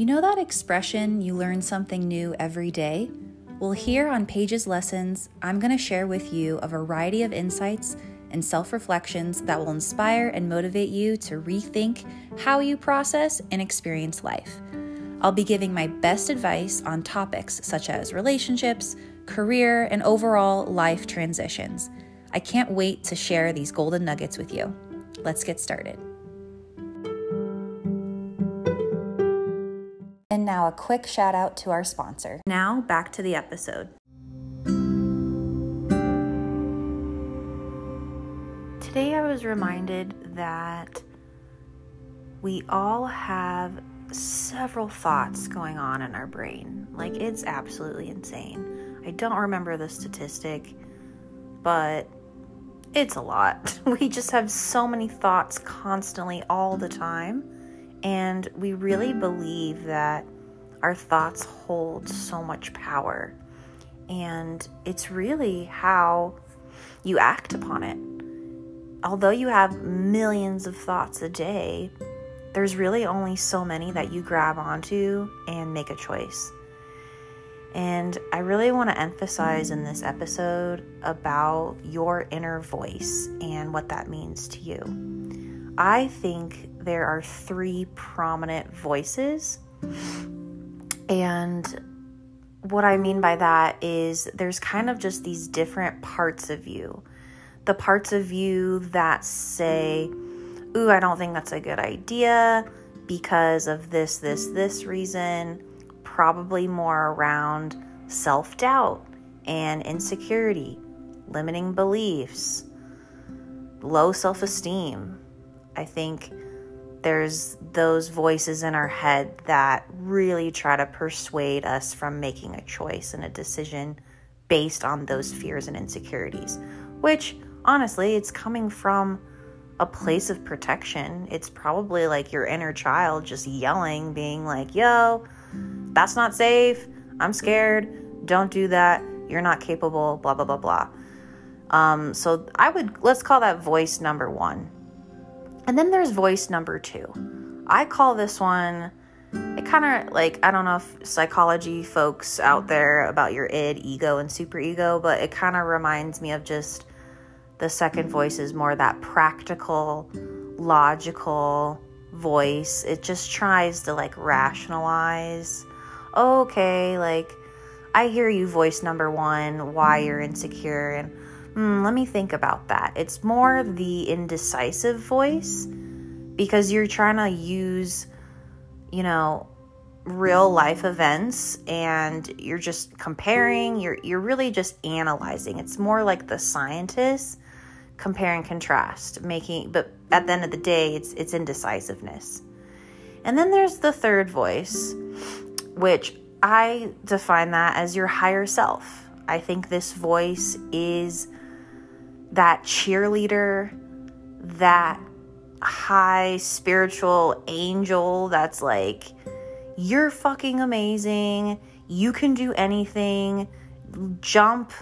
You know that expression, you learn something new every day? Well, here on Paige's Lessons, I'm going to share with you a variety of insights and self-reflections that will inspire and motivate you to rethink how you process and experience life. I'll be giving my best advice on topics such as relationships, career, and overall life transitions. I can't wait to share these golden nuggets with you. Let's get started. And now a quick shout out to our sponsor. Now back to the episode. Today I was reminded that we all have several thoughts going on in our brain. Like, it's absolutely insane. I don't remember the statistic, but it's a lot. We just have so many thoughts constantly all the time. And we really believe that our thoughts hold so much power. And it's really how you act upon it. Although you have millions of thoughts a day, there's really only so many that you grab onto and make a choice. And I really want to emphasize in this episode about your inner voice and what that means to you. I think there are 3 prominent voices. And what I mean by that is there's kind of just these different parts of you. The parts of you that say, ooh, I don't think that's a good idea because of this reason, probably more around self-doubt and insecurity, limiting beliefs, low self-esteem. I think there's those voices in our head that really try to persuade us from making a choice and a decision based on those fears and insecurities, which honestly, it's coming from a place of protection. It's probably like your inner child just yelling, being like, yo, that's not safe. I'm scared. Don't do that. You're not capable, blah, blah, blah, blah. So let's call that voice number 1. And then there's voice number 2. I call this one, it kind of like, I don't know if psychology folks out there about your id, ego, and superego, but it kind of reminds me of just the second voice is more that practical, logical voice. It just tries to like rationalize, okay, like I hear you, voice number 1, why you're insecure, and let me think about that. It's more the indecisive voice because you're trying to use, real life events and you're just comparing, you're really just analyzing. It's more like the scientists compare and contrast, but at the end of the day, it's indecisiveness. And then there's the third voice, which I define that as your higher self. I think this voice is that cheerleader, that high spiritual angel that's like, you're fucking amazing, you can do anything, jump,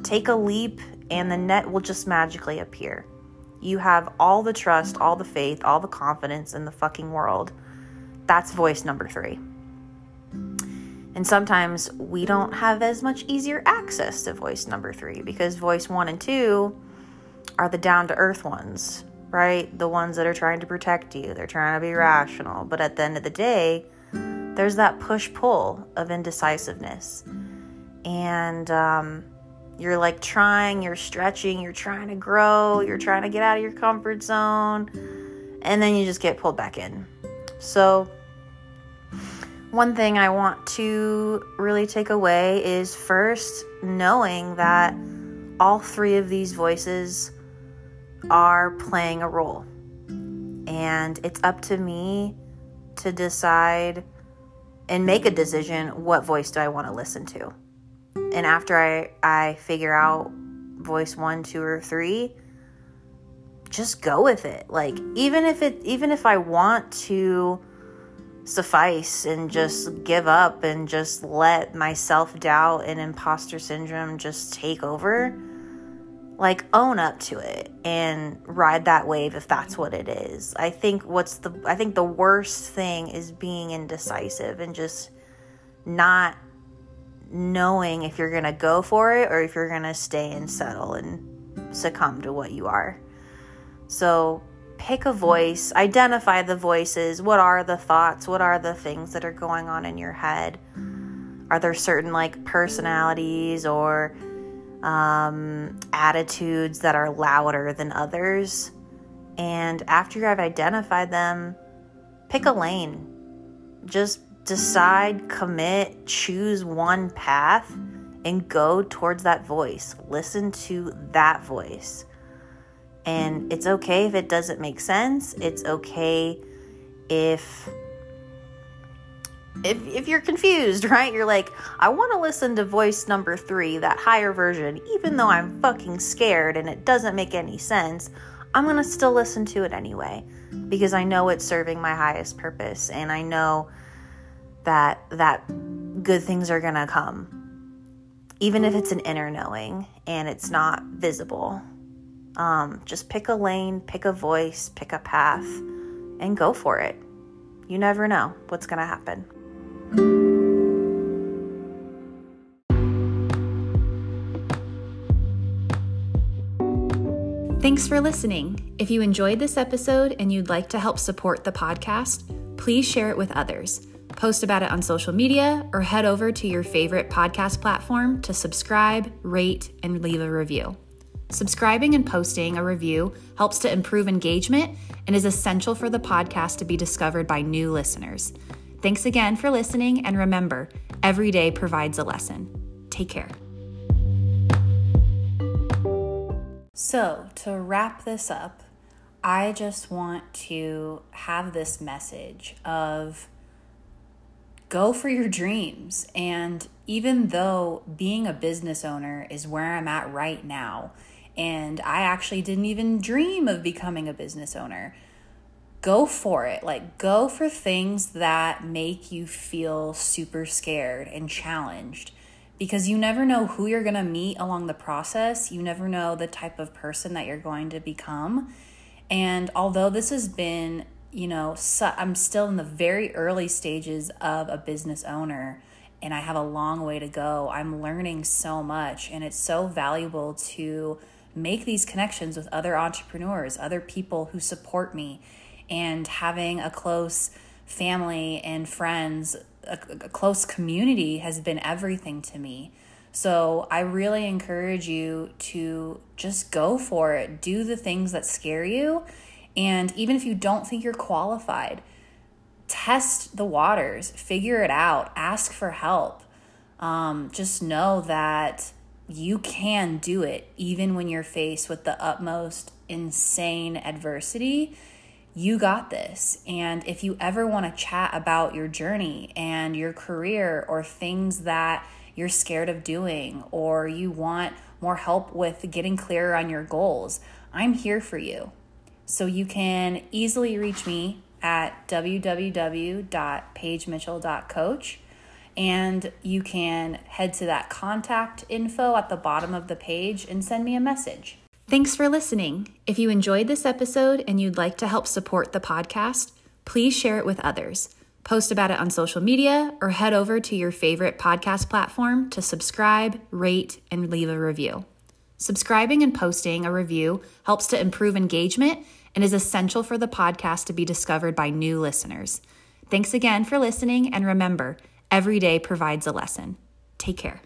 take a leap, and the net will just magically appear. You have all the trust, all the faith, all the confidence in the fucking world. That's voice number 3. And sometimes we don't have as much easier access to voice number 3 because voice 1 and 2 are the down-to-earth ones, right? The ones that are trying to protect you. They're trying to be rational. But at the end of the day, there's that push-pull of indecisiveness. And you're like trying, you're stretching, you're trying to grow, you're trying to get out of your comfort zone, and then you just get pulled back in. So one thing I want to really take away is first knowing that all 3 of these voices are playing a role. And it's up to me to decide and make a decision, what voice do I want to listen to? And after I figure out voice 1, 2, or 3, just go with it. Like, even if I want to suffice and just give up and just let my self-doubt and imposter syndrome just take over, like own up to it and ride that wave if that's what it is. I think the worst thing is being indecisive and just not knowing if you're going to go for it or if you're going to stay and settle and succumb to what you are. So pick a voice, identify the voices. What are the thoughts? What are the things that are going on in your head? Are there certain like personalities or attitudes that are louder than others? And after you have identified them, pick a lane. Just decide, commit, choose one path and go towards that voice. Listen to that voice. And it's okay if it doesn't make sense. It's okay if you're confused, right? You're like, I want to listen to voice number 3, that higher version, even though I'm fucking scared and it doesn't make any sense. I'm going to still listen to it anyway because I know it's serving my highest purpose and I know that good things are going to come, even if it's an inner knowing and it's not visible. Just pick a lane, pick a voice, pick a path, and go for it. You never know what's going to happen. Thanks for listening. If you enjoyed this episode and you'd like to help support the podcast, please share it with others. Post about it on social media or head over to your favorite podcast platform to subscribe, rate, and leave a review. Subscribing and posting a review helps to improve engagement and is essential for the podcast to be discovered by new listeners. Thanks again for listening, and remember, every day provides a lesson. Take care. So, to wrap this up, I just want to have this message of go for your dreams. And even though being a business owner is where I'm at right now, and I actually didn't even dream of becoming a business owner, go for it. Like, go for things that make you feel super scared and challenged, because you never know who you're going to meet along the process. You never know the type of person that you're going to become. And although this has been, I'm still in the very early stages of a business owner and I have a long way to go. I'm learning so much, and it's so valuable to make these connections with other entrepreneurs, other people who support me, and having a close family and friends, a close community has been everything to me. So I really encourage you to just go for it. Do the things that scare you. And even if you don't think you're qualified, test the waters, figure it out, ask for help. Just know that you can do it even when you're faced with the utmost insane adversity. You got this. And if you ever want to chat about your journey and your career or things that you're scared of doing, or you want more help with getting clearer on your goals, I'm here for you. So you can easily reach me at www.paigemitchell.coach. And you can head to that contact info at the bottom of the page and send me a message. Thanks for listening. If you enjoyed this episode and you'd like to help support the podcast, please share it with others. Post about it on social media or head over to your favorite podcast platform to subscribe, rate, and leave a review. Subscribing and posting a review helps to improve engagement and is essential for the podcast to be discovered by new listeners. Thanks again for listening, and remember, every day provides a lesson. Take care.